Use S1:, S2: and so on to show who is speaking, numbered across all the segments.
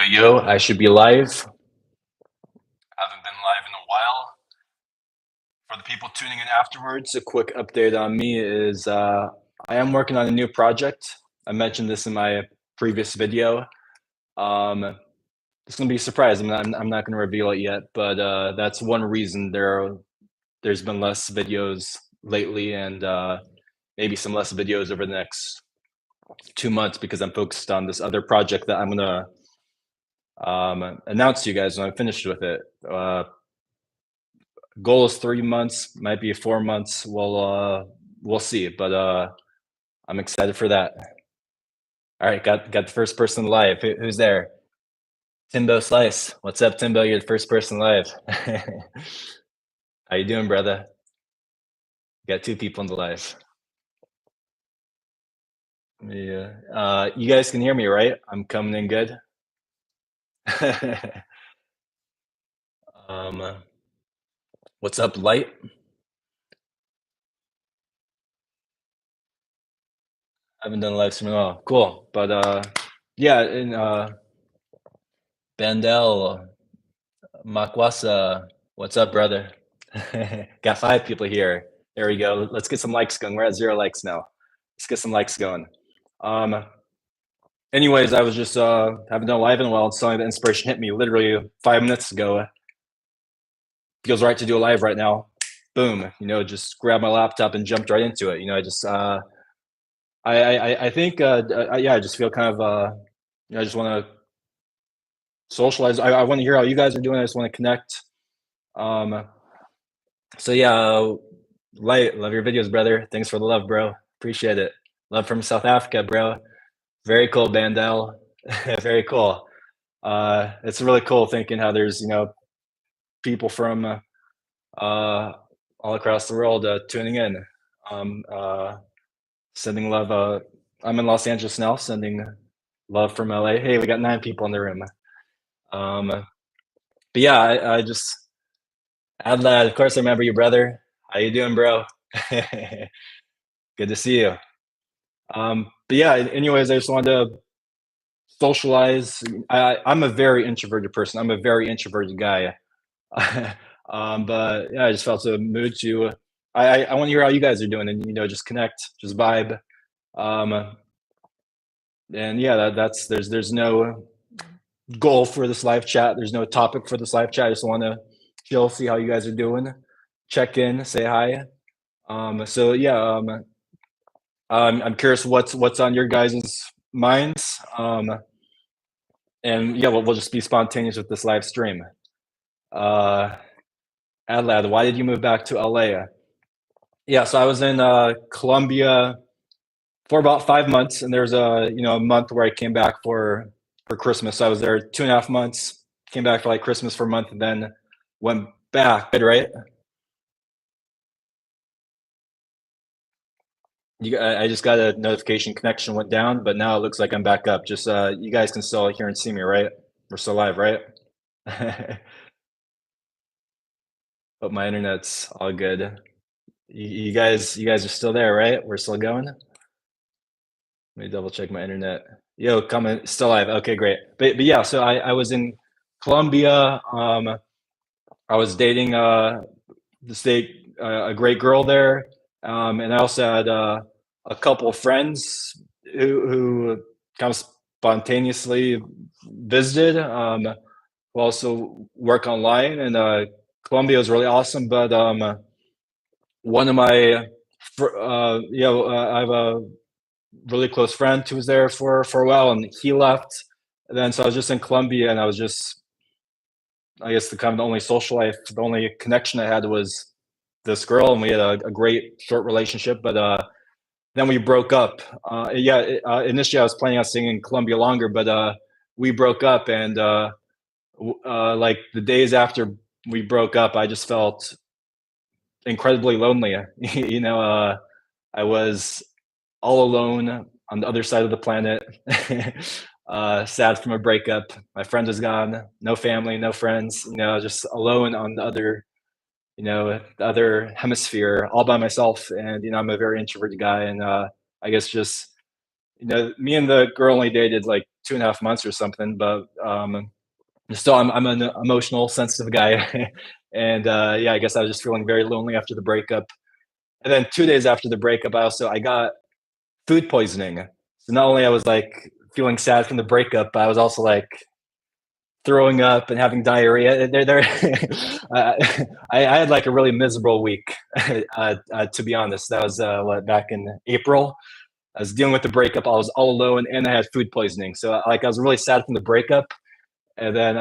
S1: Yo, I should be live. Haven't been live in a while. For the people tuning in afterwards, a quick update on me is I am working on a new project. I mentioned this in my previous video. It's gonna be a surprise. I'm not gonna reveal it yet, but that's one reason there's been less videos lately, and maybe some less videos over the next 2 months because I'm focused on this other project that I'm gonna announce to you guys when I'm finished with it. Goal is 3 months, might be 4 months. We'll see, but I'm excited for that. All right, got the first person live. Who's there? Timbo Slice. What's up, Timbo? You're the first person live. How you doing, brother? Got two people in the live. Yeah. You guys can hear me, right? I'm coming in good. What's up, Light? I haven't done a live stream at all. Cool, but yeah, and Bandel, Makwasa, what's up, brother? Got 5 people here. There we go. Let's get some likes going. We're at 0 likes now. Let's get some likes going. Anyways, I was just haven't done live in a while, and suddenly the inspiration hit me literally 5 minutes ago. Feels right to do a live right now. Boom, just grabbed my laptop and jumped right into it. I just I think yeah, I just feel kind of I just want to socialize. I want to hear how you guys are doing. I just want to connect. So yeah, Light, love your videos, brother. Thanks for the love, bro. Appreciate it. Love from South Africa, bro. Very cool, Bandel. Very cool. It's really cool thinking how there's people from all across the world tuning in. Sending love. I'm in Los Angeles now. Sending love from LA. Hey, we got 9 people in the room. But yeah, I just Adlad, of course I remember you, brother. How you doing, bro? Good to see you. But yeah, anyways, I just wanted to socialize. I'm a very introverted person. I'm a very introverted guy. But yeah, I just felt the mood to. I want to hear how you guys are doing, and just connect, just vibe. And yeah, that's there's no goal for this live chat. There's no topic for this live chat. I just want to chill, see how you guys are doing, check in, say hi. So yeah, I'm curious what's on your guys' minds. And yeah, we'll just be spontaneous with this live stream. Adlad, why did you move back to LA? Yeah, so I was in Colombia for about 5 months, and there's a month where I came back for Christmas. So I was there 2.5 months, came back for like Christmas for a month, and then went back. Right? I just got a notification connection went down, but now it looks like I'm back up. Just you guys can still hear and see me, right? We're still live, right? But my internet's all good. You guys are still there, right? We're still going. Let me double check my internet. Yo, coming still live. Okay, great. But yeah, so I was in Colombia. I was dating a great girl there, and I also had a couple of friends who kind of spontaneously visited. Who also work online, and Colombia was really awesome. But one of my, I have a really close friend who was there for a while, and he left. And then so I was just in Colombia, and I was just, I guess, the kind of the only social life, the only connection I had was this girl, and we had a great short relationship. But then we broke up. Initially I was planning on staying in Colombia longer, but we broke up, and like the days after we broke up, I just felt incredibly lonely. I was all alone on the other side of the planet. Sad from a breakup. My friend was gone. No family, no friends. Just alone on the other hemisphere, all by myself. And I'm a very introverted guy, and I guess just me and the girl only dated like 2.5 months or something, but still, I'm an emotional, sensitive guy, and yeah, I guess I was just feeling very lonely after the breakup. And then 2 days after the breakup, I got food poisoning. So not only I was like feeling sad from the breakup, but I was also like throwing up and having diarrhea. I had like a really miserable week, to be honest. That was what, back in April. I was dealing with the breakup. I was all alone, and I had food poisoning. So like I was really sad from the breakup, and then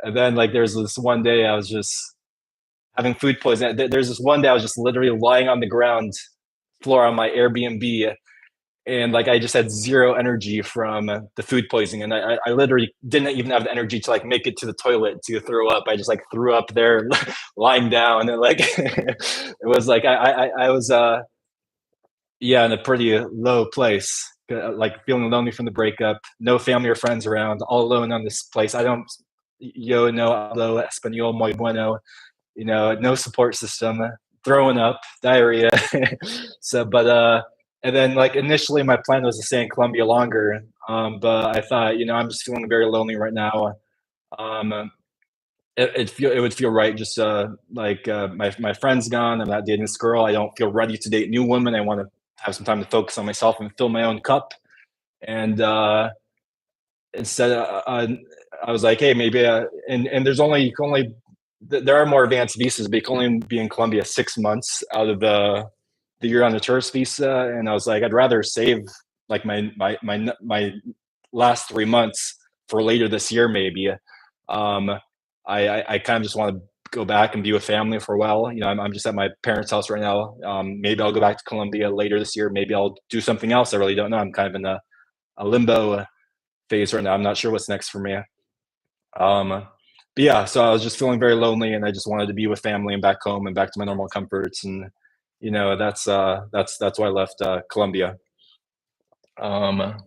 S1: and then like there's this one day I was just having food poisoning. There's this one day I was just literally lying on the ground floor on my Airbnb, and like I just had zero energy from the food poisoning, and I literally didn't even have the energy to like make it to the toilet to throw up. I just like threw up there, lying down, and like it was like I was yeah, in a pretty low place, like feeling lonely from the breakup, no family or friends around, all alone on this place. I don't, yo no hablo español muy bueno, no support system, throwing up, diarrhea. So, but and then like initially my plan was to stay in Colombia longer, but I thought, I'm just feeling very lonely right now. Um, it would feel right, just like my friend's gone. I'm not dating this girl. I don't feel ready to date new women. I want to have some time to focus on myself and fill my own cup. And instead, I was like, hey, maybe and there's only you can only there are more advanced visas, but you can only be in Colombia 6 months out of the year on the tourist visa. And I was like, I'd rather save like my last 3 months for later this year, maybe. Um, I kind of just want to go back and be with family for a while. I'm just at my parents' house right now. Maybe I'll go back to Colombia later this year. Maybe I'll do something else. I really don't know. I'm kind of in a limbo phase right now. I'm not sure what's next for me. Um, but yeah, so I was just feeling very lonely, and I just wanted to be with family and back home and back to my normal comforts. And that's why I left Colombia. Um,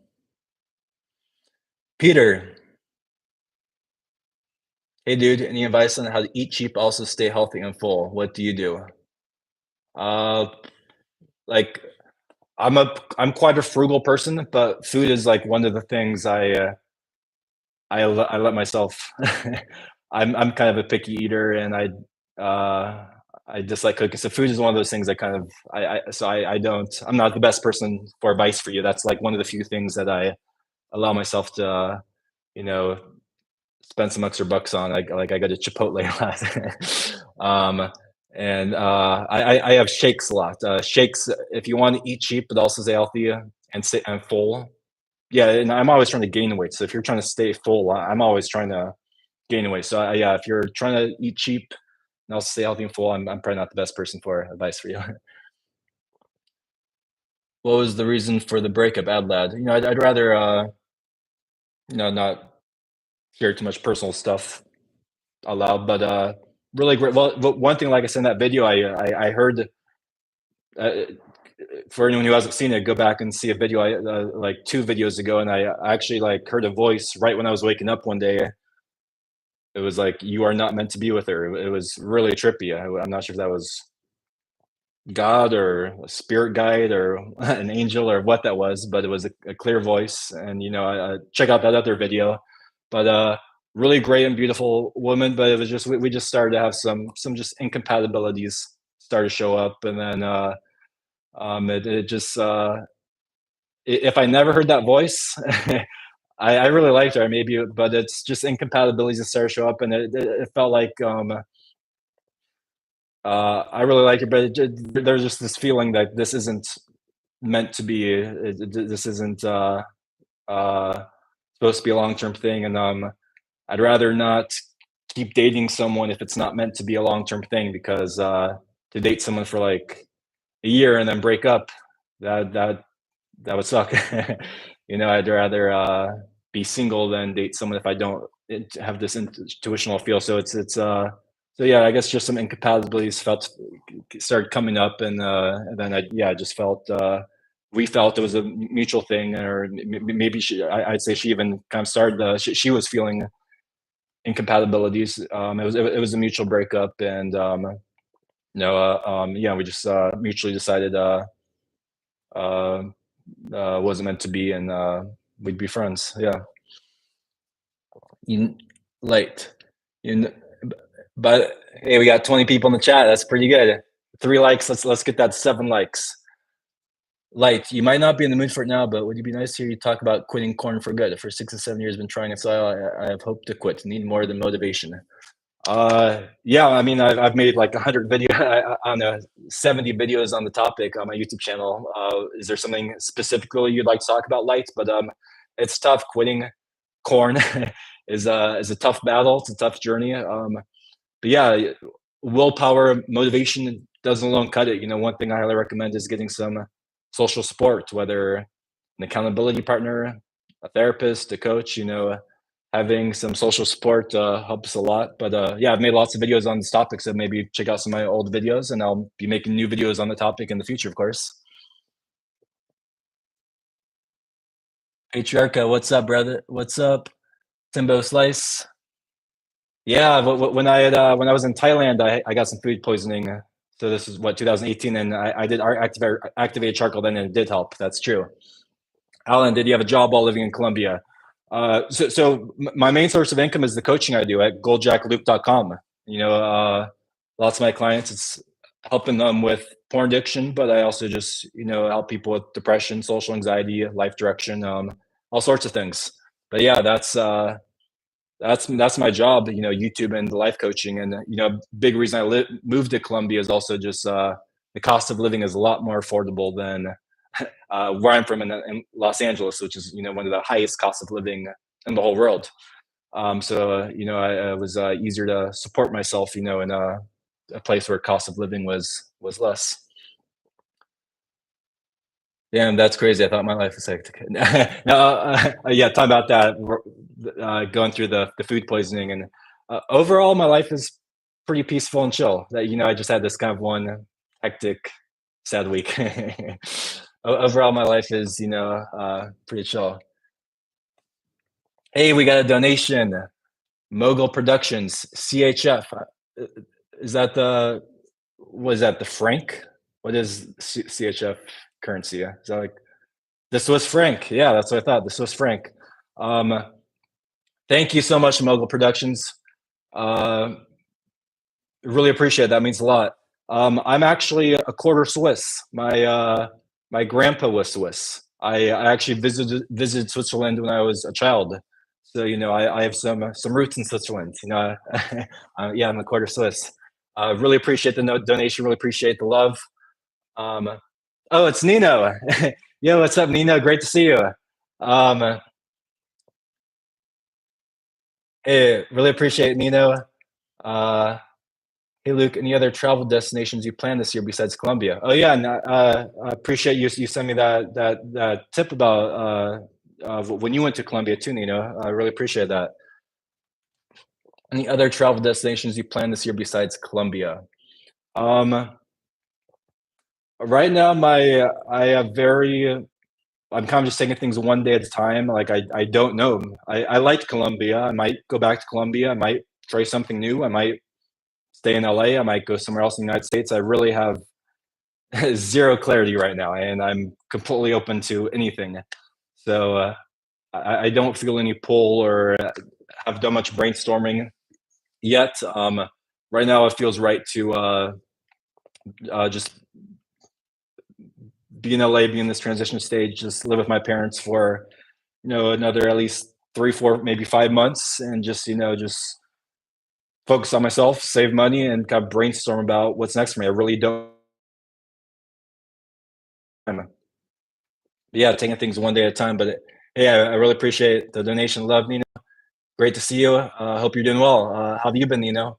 S1: Peter, hey dude, any advice on how to eat cheap, also stay healthy and full? What do you do? Uh, like I'm quite a frugal person, but food is like one of the things I let myself. I'm kind of a picky eater, and I dislike cooking. So food is one of those things I kind of I don't. I'm not the best person for advice for you. That's like one of the few things that I allow myself to you know spend some extra bucks on. Like I got a Chipotle last. And I have shakes a lot. Shakes, if you want to eat cheap but also stay healthy and full. Yeah, and I'm always trying to gain weight. So if you're trying to stay full, I'm always trying to gain weight. So yeah, if you're trying to eat cheap and also stay healthy and full, I'm probably not the best person for advice for you. What was the reason for the breakup, Ad Lad? I'd rather not share too much personal stuff aloud, but really great. Well, one thing, like I said in that video, I heard. Uh, for anyone who hasn't seen it, go back and see a video like 2 videos ago, and I actually like heard a voice right when I was waking up one day. It was like, "You are not meant to be with her." It was really trippy. I'm not sure if that was God or a spirit guide or an angel or what that was, but it was a clear voice. And I check out that other video. But really great and beautiful woman. But it was just we just started to have some just incompatibilities start to show up, and then it just if I never heard that voice, I really liked her, maybe, but it's just incompatibilities that started to show up, and it felt like I really like it, but there's just this feeling that this isn't meant to be. This isn't uh, supposed to be a long term thing, and I'd rather not keep dating someone if it's not meant to be a long term thing, because to date someone for like a year and then break up, that would suck. I'd rather be single than date someone if I don't have this intuitional feel. So so yeah, I guess just some incompatibilities started coming up, and then I just felt we felt it was a mutual thing, or maybe I'd say she even kind of started she was feeling incompatibilities. It was a mutual breakup, and yeah, we just mutually decided. Uh, wasn't meant to be, and we'd be friends. Yeah. You late. You kn- but hey, we got 20 people in the chat. That's pretty good. 3 likes. Let's get that to 7 likes. Light, you might not be in the mood for it now, but would you be nice to hear you talk about quitting corn for good? For 6 to 7 years, been trying it, so I have hope to quit. Need more than motivation. Yeah, I mean, I've made like 100 videos, I don't know, 70 videos on the topic on my YouTube channel. Is there something specifically you'd like to talk about, Light? But it's tough. Quitting corn is a tough battle. It's a tough journey. But yeah, willpower, motivation doesn't alone cut it. One thing I highly recommend is getting some social support, whether an accountability partner, a therapist, a coach. Having some social support helps a lot. But yeah, I've made lots of videos on this topic, so maybe check out some of my old videos, and I'll be making new videos on the topic in the future, of course. Patriarcha, what's up, brother? What's up, Timbo Slice? Yeah, when I was in Thailand, I got some food poisoning. So this is what 2018, and I did activated charcoal then, and it did help. That's true. Alan, did you have a job while living in Colombia? So my main source of income is the coaching I do at GoldJacketLuke.com. Lots of my clients, it's helping them with porn addiction, but I also just help people with depression, social anxiety, life direction, all sorts of things. But yeah, that's my job, YouTube and life coaching. And big reason I moved to Colombia is also just the cost of living is a lot more affordable than where I'm from in Los Angeles, which is one of the highest costs of living in the whole world. So I was easier to support myself, in a place where cost of living was less. Damn, that's crazy. I thought my life was hectic. No, yeah, talk about that. Going through the food poisoning, and overall, my life is pretty peaceful and chill. That I just had this kind of one hectic, sad week. Overall, my life is pretty chill. Hey, we got a donation. Mogul Productions, CHF. Is that was that the franc? What is CHF currency? Is that like the Swiss franc? Yeah, that's what I thought. The Swiss franc. Thank you so much, Mogul Productions. Really appreciate it. That means a lot. I'm actually a quarter Swiss. My grandpa was Swiss. I actually visited Switzerland when I was a child. So I have some roots in Switzerland. Yeah, I'm a quarter Swiss. Really appreciate the donation. Really appreciate the love. Oh, it's Nino. Yo, what's up, Nino? Great to see you. Um, hey, really appreciate it, Nino. Hey, Luke, any other travel destinations you plan this year besides Colombia? Oh yeah, and I appreciate you sent me that tip about when you went to Colombia too, Nino. I really appreciate that. Any other travel destinations you plan this year besides Colombia? Right now, I have I'm kind of just taking things one day at a time. Like I don't know. I liked Colombia. I might go back to Colombia. I might try something new. I might stay in LA. I might go somewhere else in the United States. I really have zero clarity right now, and I'm completely open to anything. So I don't feel any pull or have done much brainstorming yet. Right now, it feels right to just be in LA, be in this transition stage, just live with my parents for another at least 3, 4, maybe 5 months, and just focus on myself, save money, and kind of brainstorm about what's next for me. I really don't. Yeah, taking things one day at a time. But yeah, I really appreciate the donation. Love, Nino. Great to see you. Hope you're doing well. How have you been, Nino?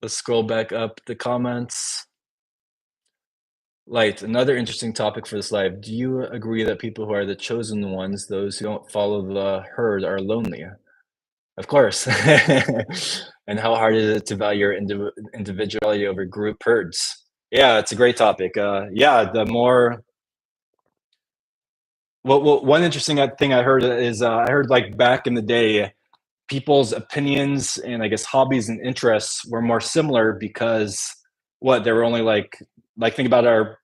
S1: Let's scroll back up the comments. Light, another interesting topic for this live. Do you agree that people who are the chosen ones, those who don't follow the herd, are lonely? Of course. And how hard is it to value your individuality over group herds? Yeah, it's a great topic. Yeah, the more well, one interesting thing I heard is I heard like back in the day, people's opinions and I guess hobbies and interests were more similar because what they were only like think about our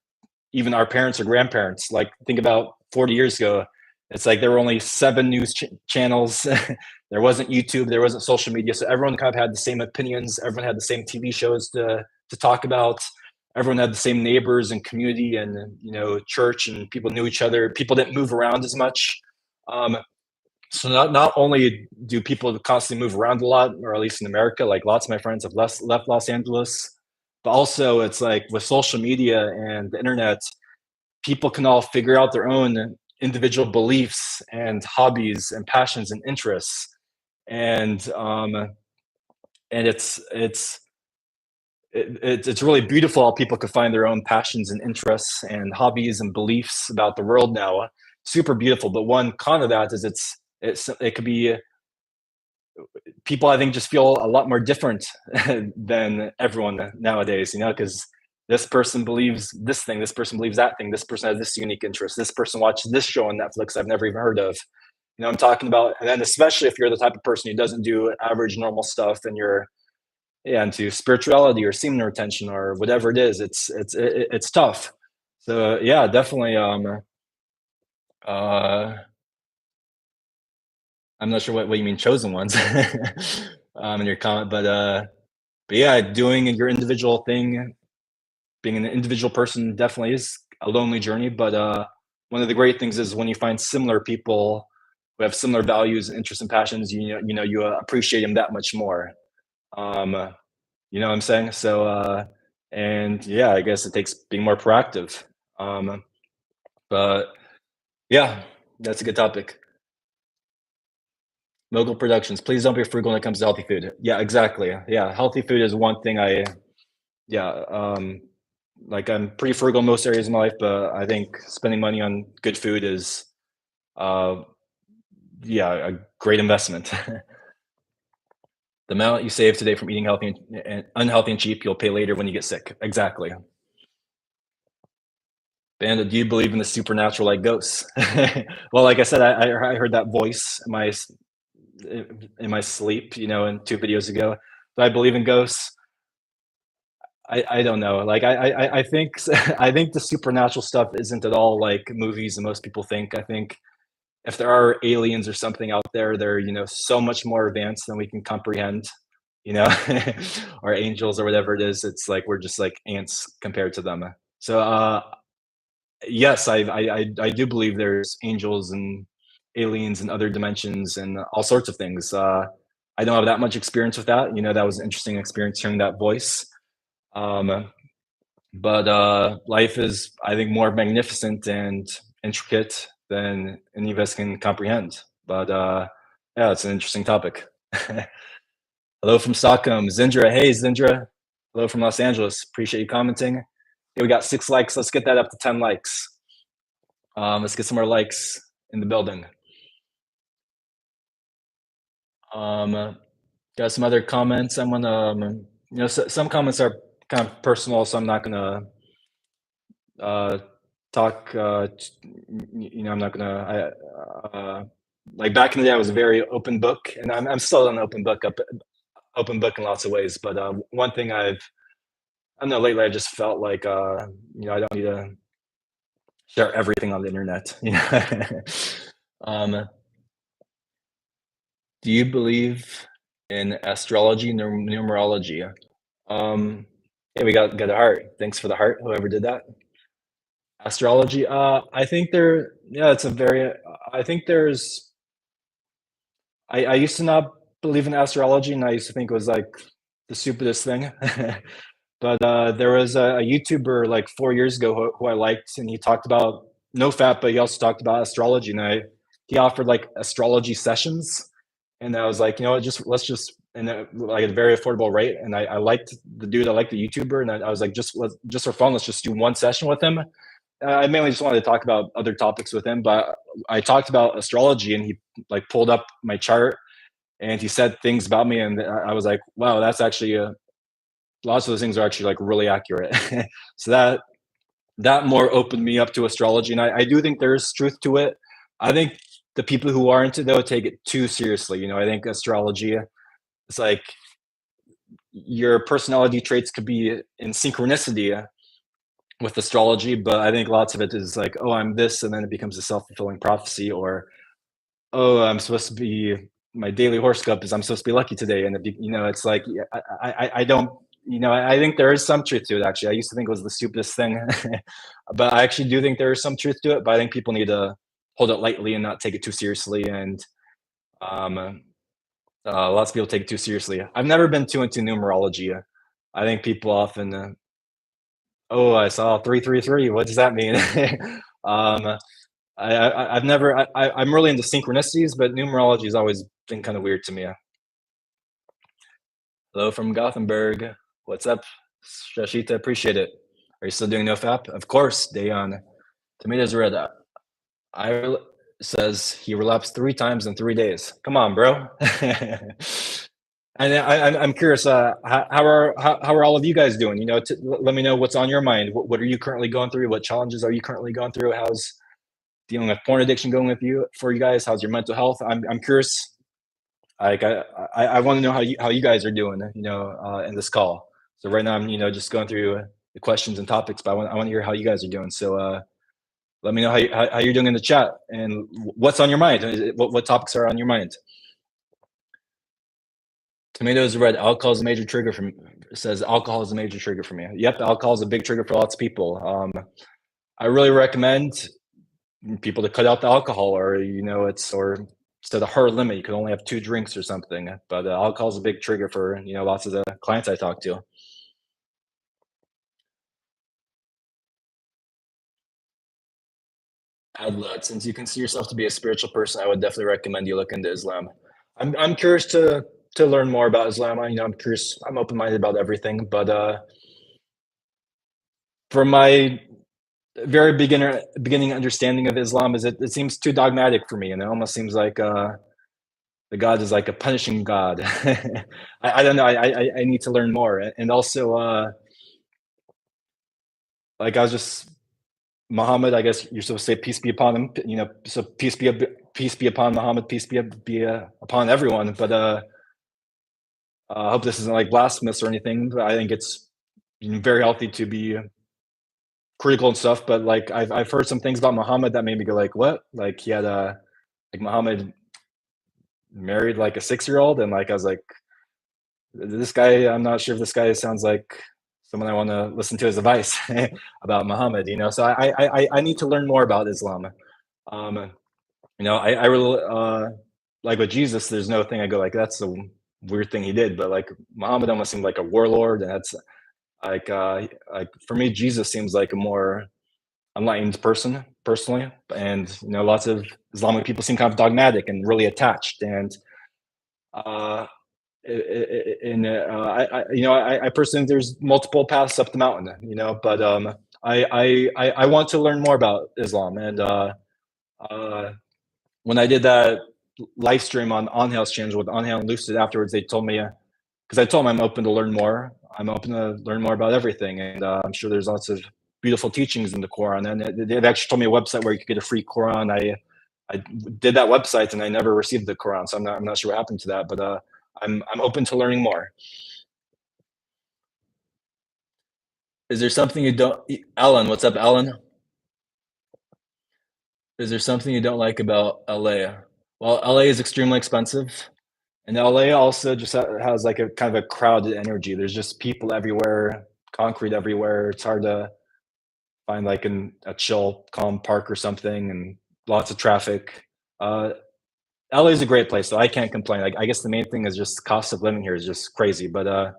S1: even our parents or grandparents. Like think about 40 years ago, it's like there were only 7 news channels. There wasn't YouTube, there wasn't social media, so everyone kind of had the same opinions. Everyone had the same TV shows to talk about. Everyone had the same neighbors and community and church, and people knew each other. People didn't move around as much. Um, so not only do people constantly move around a lot, or at least in America, like lots of my friends have left Los Angeles, but also it's like with social media and the internet, people can all figure out their own individual beliefs and hobbies and passions and interests, and it's really beautiful how people can find their own passions and interests and hobbies and beliefs about the world now. Super beautiful. But one con of that is it could be, people I think just feel a lot more different than everyone nowadays, because this person believes this thing, this person believes that thing, this person has this unique interest, this person watches this show on Netflix I've never even heard of. I'm talking about. And then especially if you're the type of person who doesn't do average normal stuff, and you're into spirituality or semen retention or whatever it is, it's tough. So yeah, definitely. I'm not sure what you mean chosen ones in your comment, but yeah, doing your individual thing, being an individual person definitely is a lonely journey. But one of the great things is when you find similar people who have similar values, interests, and passions, you appreciate them that much more. Um, you know what I'm saying? So, and yeah, I guess it takes being more proactive. Um, but yeah, that's a good topic. Mogul Productions, please don't be frugal when it comes to healthy food. Yeah, exactly. Yeah, healthy food is one thing yeah, like I'm pretty frugal in most areas of my life, but I think spending money on good food is, uh, yeah, a great investment. The amount you save today from eating healthy and unhealthy and cheap, you'll pay later when you get sick. Exactly. Bandit, do you believe in the supernatural like ghosts? Well, like I said, I heard that voice in my sleep, in 2 videos ago. Do I believe in ghosts? I don't know. Like I think I think the supernatural stuff isn't at all like movies and most people think. I think if there are aliens or something out there, they're so much more advanced than we can comprehend. You know, or angels or whatever it is. It's like we're just like ants compared to them. So yes, I do believe there's angels and aliens and other dimensions and all sorts of things. I don't have that much experience with that. That was an interesting experience hearing that voice. Um, but life is, I think, more magnificent and intricate than any of us can comprehend. But yeah, it's an interesting topic. Hello from Stockholm, Zindra. Hey, Zindra. Hello from Los Angeles. Appreciate you commenting. Okay, we got 6 likes. Let's get that up to 10 likes. Let's get some more likes in the building. Got some other comments. I'm gonna, some comments are kind of personal, so I'm not gonna talk. I'm not gonna. Like back in the day, I was a very open book, and I'm still an open book in lots of ways. But one thing I don't know, lately I just felt like I don't need to share everything on the internet. Um, do you believe in astrology, numerology? Yeah, we got a heart. Thanks for the heart, whoever did that. Astrology. I think yeah, it's a very. I think there's. I used to not believe in astrology, and I used to think it was like the stupidest thing. But there was a YouTuber like 4 years ago who I liked, and he talked about no fat, but he also talked about astrology, and he offered like astrology sessions, and I was like, just let's just and like at a very affordable rate, and I liked the dude, I liked the YouTuber, and I was like, just for fun, let's just do one session with him. I mainly just wanted to talk about other topics with him, but I talked about astrology, and he like pulled up my chart, and he said things about me, and I was like, wow, that's actually lots of those things are actually like really accurate. So that more opened me up to astrology, and I do think there's truth to it. I think the people who aren't though take it too seriously. I think astrology, it's like your personality traits could be in synchronicity with astrology, but I think lots of it is like, oh, I'm this, and then it becomes a self-fulfilling prophecy, or oh, I'm supposed to be my daily horoscope is I'm supposed to be lucky today, and it's like yeah, I don't, I think there is some truth to it. Actually, I used to think it was the stupidest thing, but I actually do think there is some truth to it. But I think people need to hold it lightly and not take it too seriously. And um, lots of people take it too seriously. I've never been too into numerology. I think people often, oh, I saw 333. What does that mean? um, I've never I'm really into synchronicities, but numerology has always been kind of weird to me. Hello from Gothenburg. What's up, Shashita? Appreciate it. Are you still doing no fap? Of course, Dayon. Tomatoes red. I says he relapsed 3 times in 3 days. Come on, bro. And I'm curious. How are all of you guys doing? Let me know what's on your mind. What are you currently going through? What challenges are you currently going through? How's dealing with porn addiction going with you for you guys? How's your mental health? I'm curious. Like I want to know how you guys are doing, in this call. So right now I'm just going through the questions and topics, but I want to hear how you guys are doing. So let me know how you're doing in the chat and what's on your mind. What topics are on your mind? Tomatoes red. Alcohol is a major trigger for me. Says alcohol is a major trigger for me. Yep, alcohol is a big trigger for lots of people. I really recommend people to cut out the alcohol, or or instead of hard limit, you can only have 2 drinks or something. But alcohol is a big trigger for lots of the clients I talk to. Adlat, since you consider yourself to be a spiritual person, I would definitely recommend you look into Islam. I'm curious to learn more about Islam. I'm curious. I'm open minded about everything, but from my very beginning understanding of Islam, is it seems too dogmatic for me, and it almost seems like the God is like a punishing God. I don't know. I need to learn more, and also like I was just Muhammad. I guess you're supposed to say peace be upon him. So peace be upon Muhammad. Peace be upon everyone. But I hope this isn't like blasphemous or anything. But I think it's very healthy to be critical and stuff. But like I've heard some things about Muhammad that made me go like, what? Like he had a like Muhammad married like a 6-year-old, and like I was like, this guy, I'm not sure if this guy sounds like someone I want to listen to his advice about Muhammad. So I need to learn more about Islam. Um, I really like with Jesus. There's no thing I go like that's a weird thing he did, but like Muhammad almost seemed like a warlord, and that's like for me, Jesus seems like a more enlightened person personally, and lots of Islamic people seem kind of dogmatic and really attached, and uh, in I personally there's multiple paths up the mountain, but I want to learn more about Islam, and uh, when I did that live stream on Angel's channel with Angel and Lucid afterwards, they told me because I told them I'm open to learn more. I'm open to learn more about everything, and I'm sure there's lots of beautiful teachings in the Quran. And they've actually told me a website where you could get a free Quran. I did that website and I never received the Quran, so I'm not sure what happened to that. But I'm open to learning more. Is there something you don't, Alan? What's up, Alan? Is there something you don't like about LA? Well, LA is extremely expensive, and LA also just has like a kind of a crowded energy. There's just people everywhere, concrete everywhere. It's hard to find like a chill, calm park or something, and lots of traffic. LA is a great place, so I can't complain. Like I guess the main thing is just cost of living here is just crazy, but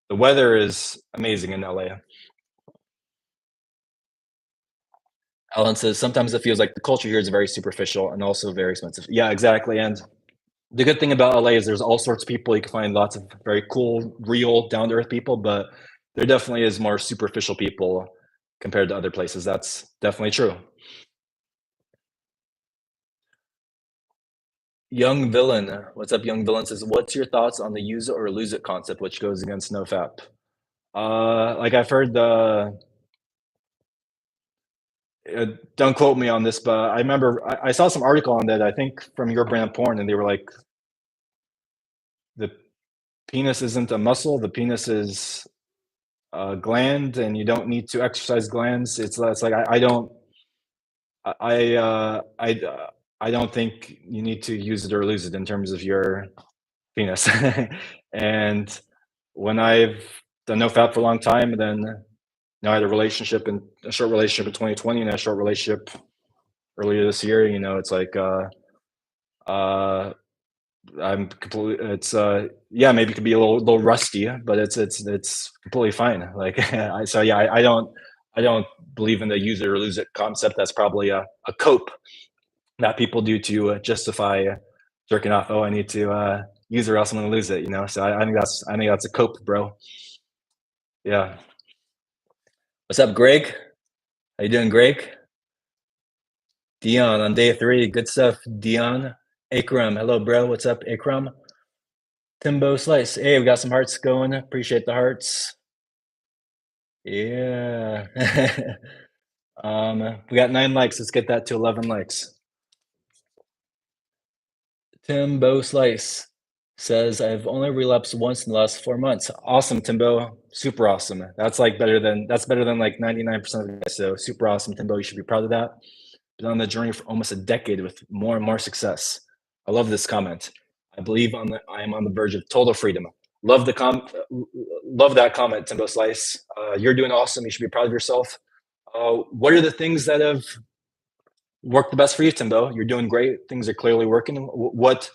S1: the weather is amazing in LA. Alan says sometimes it feels like the culture here is very superficial and also very expensive. Yeah, exactly. And the good thing about LA is there's all sorts of people. You can find lots of very cool, real, down to earth people, but there definitely is more superficial people compared to other places. That's definitely true. Young Villain, what's up, Young Villain says, what's your thoughts on the use it or lose it concept, which goes against NoFap? Like I've heard don't quote me on this, but I remember I saw some article on that. I think from Your Brand Porn, and they were like, the penis isn't a muscle. The penis is gland, and you don't need to exercise glands. It's like I don't I I don't think you need to use it or lose it in terms of your penis. And when I've done no fap for a long time, and then I had a short relationship in 2020 and a short relationship earlier this year. It's like uh, I'm completely. It's yeah, maybe it could be a little rusty, but it's completely fine. Like so yeah, I don't believe in the use it or lose it concept. That's probably a cope that people do to justify jerking off. Oh, I need to use it or else I'm gonna lose it. So I think that's a cope, bro. Yeah. What's up, Greg? How you doing, Greg? Dion on day 3. Good stuff, Dion. Akram, hello, bro. What's up, Akram? Timbo Slice. Hey, we got some hearts going. Appreciate the hearts. Yeah. We got 9 likes. Let's get that to 11 likes. Timbo Slice says, I've only relapsed once in the last 4 months. Awesome, Timbo. Super awesome. That's better than like 99% of the guys. So super awesome, Timbo. You should be proud of that. Been on the journey for almost a decade with more and more success. I love this comment. I am on the verge of total freedom. Love that comment, Timbo Slice. You're doing awesome. You should be proud of yourself. What are the things that have worked the best for you, Timbo? You're doing great. Things are clearly working. What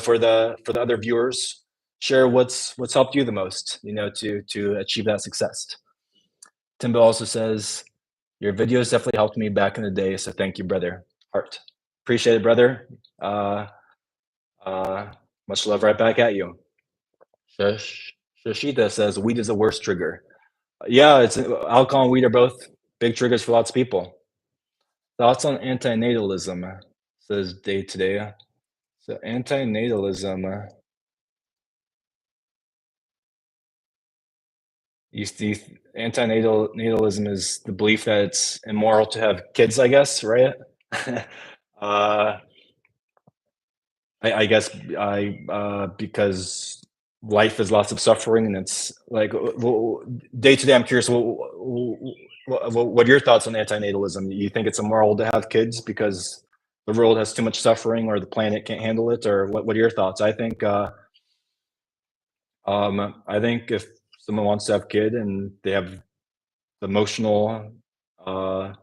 S1: for the other viewers, share what's helped you the most, to achieve that success. Timbo also says, your videos definitely helped me back in the day, so thank you, brother. Heart. Appreciate it, brother. Much love right back at you. Shashita says, weed is the worst trigger. Yeah, it's alcohol and weed are both big triggers for lots of people. Thoughts on antinatalism, says Day Today. So antinatalism, you see, antinatalism is the belief that it's immoral to have kids, I guess, right? uh, I guess because life is lots of suffering, and it's like day to day. I'm curious, what are your thoughts on antinatalism? You think it's immoral to have kids because the world has too much suffering, or the planet can't handle it, or what are your thoughts? I think if someone wants to have a kid and they have emotional, uh,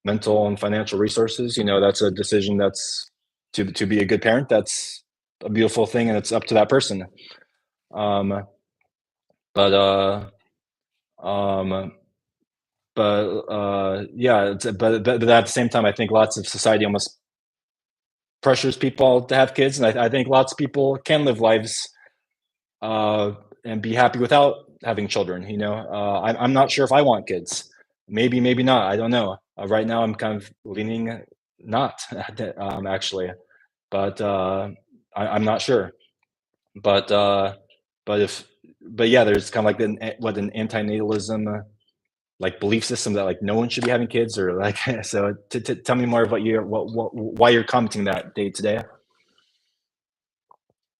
S1: mental, and financial resources, that's a decision that's to be a good parent. That's a beautiful thing, and it's up to that person. Um, but um, yeah, but at the same time, I think lots of society almost pressures people to have kids, and I think lots of people can live lives uh, and be happy without having children. I'm not sure if I want kids. Maybe not. I don't know. Right now, I'm kind of leaning not actually, but I'm not sure. But but if but yeah, there's kind of like an antinatalism like belief system that like no one should be having kids, or like so. Tell me more about why you're commenting that day today.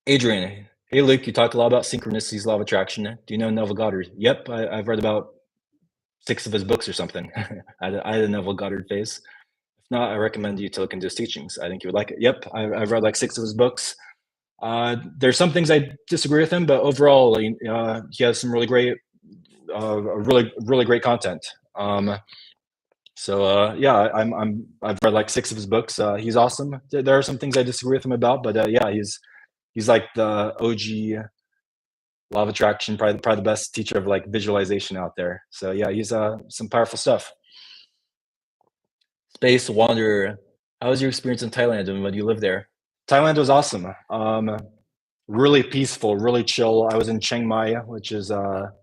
S1: Adrian, hey Luke, you talked a lot about synchronicities, law of attraction. Do you know Neville Goddard? Yep, I've read about 6 of his books or something. I had a Neville Goddard phase. If not, I recommend you to look into his teachings. I think you would like it. Yep, I've read like 6 of his books. There's some things I disagree with him, but overall, he has some really great content. Yeah, I've read like 6 of his books. He's awesome. There are some things I disagree with him about, but yeah, he's like the OG law of attraction, probably the best teacher of like visualization out there. So yeah, he's some powerful stuff. Space Wanderer, how was your experience in Thailand and when you lived there? Thailand was awesome. Really peaceful, really chill. I was in Chiang Mai, which is kind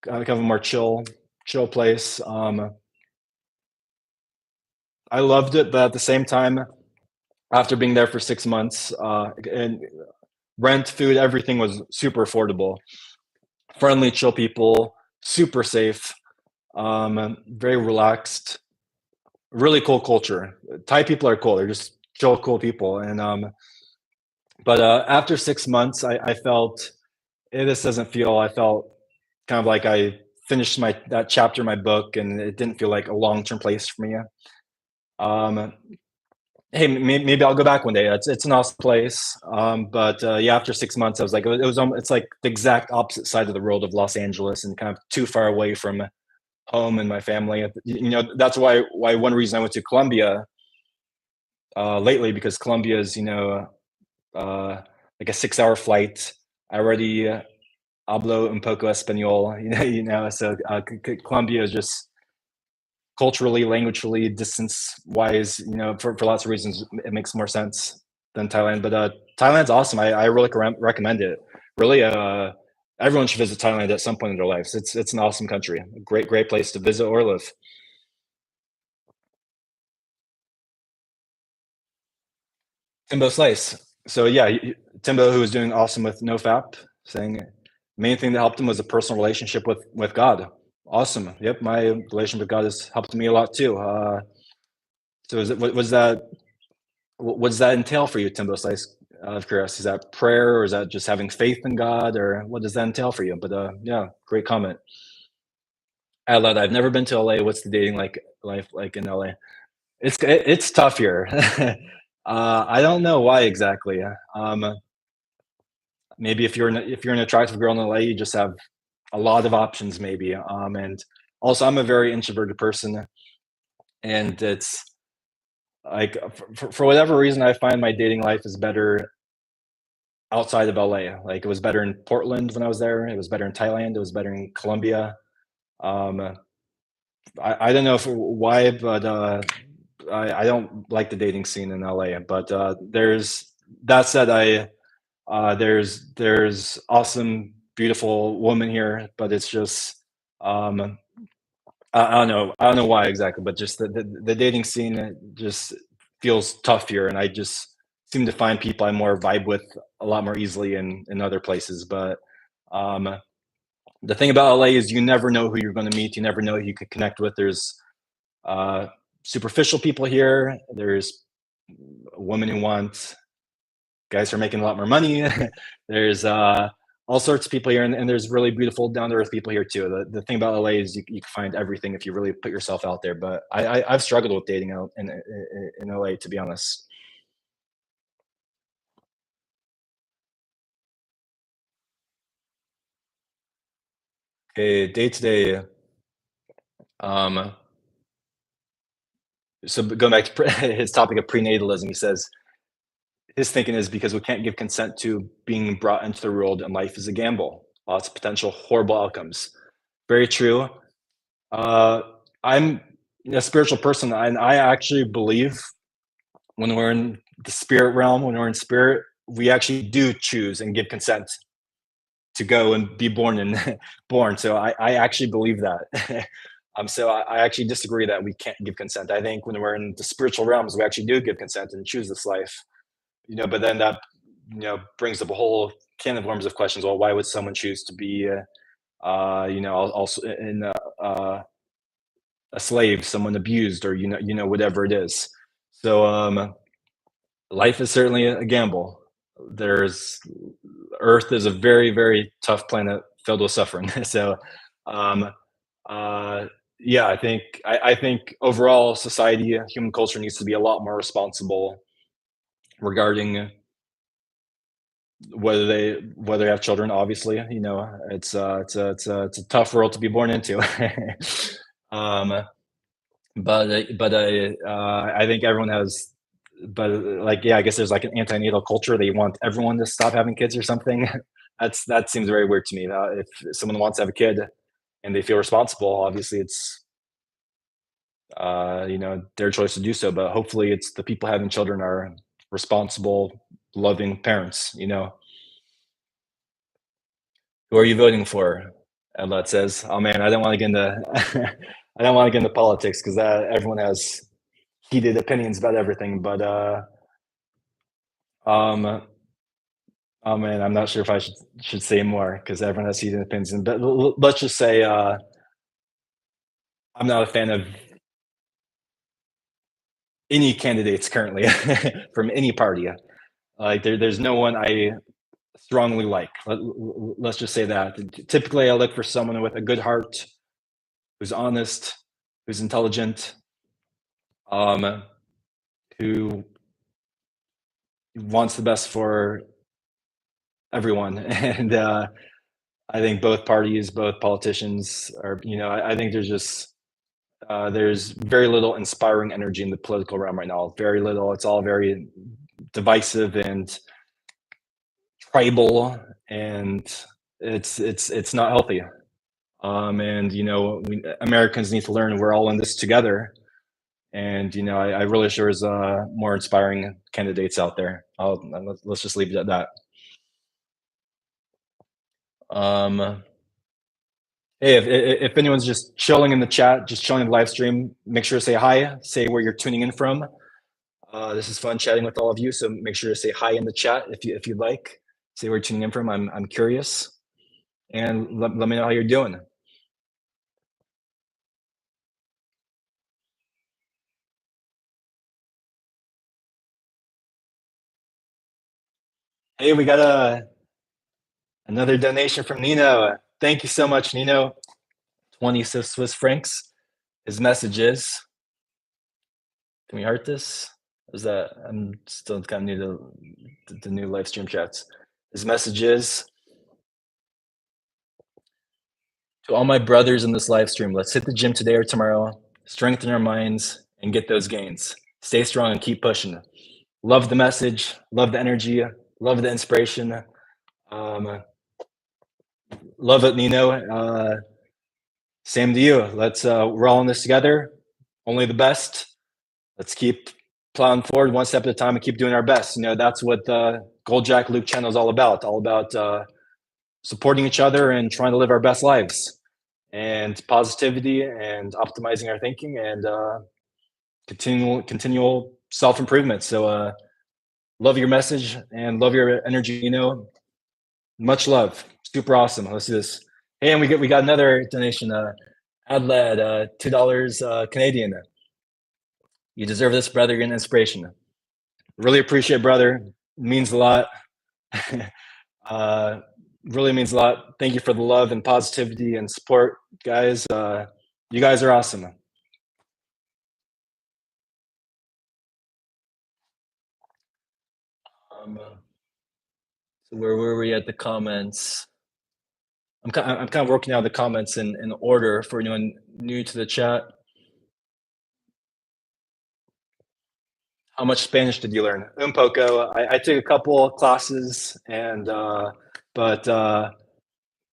S1: of a more chill place. I loved it, but at the same time, after being there for 6 months, and rent, food, everything was super affordable. Friendly, chill people, super safe, very relaxed, really cool culture. Thai people are cool. They're just chill, cool people. And but after 6 months, I felt this doesn't feel. I felt kind of like I finished my that chapter in my book, and it didn't feel like a long-term place for me. Um, hey, maybe I'll go back one day. It's an awesome place. But yeah, after 6 months, I was like, it's like the exact opposite side of the world of Los Angeles, and kind of too far away from home and my family. That's why one reason I went to Colombia lately, because Colombia is uh, like a 6 hour flight. I already hablo un poco español, so Colombia is just culturally, languagely, distance wise, for lots of reasons, it makes more sense than Thailand. But Thailand's awesome. I really recommend it. Really, everyone should visit Thailand at some point in their lives. It's an awesome country, a great place to visit or live. Timbo Slice. So yeah, Timbo, who was doing awesome with NoFap, saying main thing that helped him was a personal relationship with God. Awesome. Yep, my relationship with God has helped me a lot too. So is it was that what does that entail for you, Timbo Slice? Out of curiosity, is that prayer, or is that just having faith in God, or what does that entail for you? But yeah, great comment. I love that. I've never been to LA. What's the dating life like in LA? It's tough here. I don't know why exactly. Maybe if you're an attractive girl in LA, you just have a lot of options, maybe. And also, I'm a very introverted person, and it's like for whatever reason, I find my dating life is better outside of LA. Like, it was better in Portland when I was there. It was better in Thailand. It was better in Colombia. Um, I don't know why, but I don't like the dating scene in LA. But there's that said, there's awesome, beautiful women here, but it's just um, I don't know why exactly, but just the dating scene just feels tough here, and I just seem to find people I more vibe with a lot more easily in other places. But um, the thing about LA is you never know who you're going to meet. You never know who you could connect with. There's uh, superficial people here. There's women who want guys who are making a lot more money. There's all sorts of people here, and there's really beautiful, down to earth people here too. The thing about LA is you can find everything if you really put yourself out there. But I've struggled with dating out in LA, to be honest. Okay, day to day. Um, so going back to his topic of prenatalism, he says his thinking is because we can't give consent to being brought into the world, and life is a gamble. Lots of potential horrible outcomes. Very true. Uh, I'm a spiritual person, and I actually believe when we're in the spirit realm, when we're in spirit, we actually do choose and give consent to go and be born and born. So I actually believe that. So I actually disagree that we can't give consent. I think when we're in the spiritual realms, we actually do give consent and choose this life. But then that brings up a whole can of worms of questions. Well, why would someone choose to be also in a slave, someone abused, or whatever it is. So life is certainly a gamble. There's Earth is a very very tough planet filled with suffering. So um, uh, yeah, I think overall society, human culture needs to be a lot more responsible regarding whether they have children. Obviously, it's a tough world to be born into. um, I think everyone has, but like, yeah, I guess there's like an antenatal culture. They want everyone to stop having kids or something. That seems very weird to me. If someone wants to have a kid and they feel responsible, obviously it's their choice to do so. But hopefully, it's the people having children are responsible, loving parents. Who are you voting for? Edlet says, "Oh man, I don't want to get into I don't want to get into politics because everyone has heated opinions about everything." But um, oh man, I'm not sure if I should say more because everyone has heated opinions. But let's just say I'm not a fan of any candidates currently from any party. Like, there's no one I strongly like. Let's just say that. Typically, I look for someone with a good heart, who's honest, who's intelligent, who wants the best for everyone. And I think both parties, both politicians are, I think there's very little inspiring energy in the political realm right now. Very little. It's all very divisive and tribal, and it's not healthy. And Americans need to learn we're all in this together. And I really wish there was more inspiring candidates out there. Let's just leave it at that. Hey, if anyone's just chilling in the chat, just chilling in the live stream, make sure to say hi, say where you're tuning in from. This is fun chatting with all of you, so make sure to say hi in the chat if you'd like. Say where you're tuning in from. I'm curious, and let me know how you're doing. Hey, we got another donation from Nino. Thank you so much, Nino. 20 Swiss francs. His message is, can we heart this? Is that, I'm still kind of new to the new live stream chats. His message is, to all my brothers in this live stream, let's hit the gym today or tomorrow, strengthen our minds, and get those gains. Stay strong and keep pushing. Love the message, love the energy, love the inspiration. Love it, Nino. Same to you. We're all in this together. Only the best. Let's keep plowing forward one step at a time and keep doing our best. That's what the GoldJacketLuke channel is all about. All about supporting each other and trying to live our best lives, and positivity and optimizing our thinking and continual self-improvement. So love your message and love your energy. Much love. Super awesome. Let's do this. Hey, and we got another donation. Adlad, $2 Canadian. You deserve this, brother. You're an inspiration. Really appreciate it, brother. It means a lot. Really means a lot. Thank you for the love and positivity and support, guys. You guys are awesome. So where were we at the comments? I'm kind of working out the comments in order for anyone new to the chat. How much Spanish did you learn? Un poco. I took a couple classes, but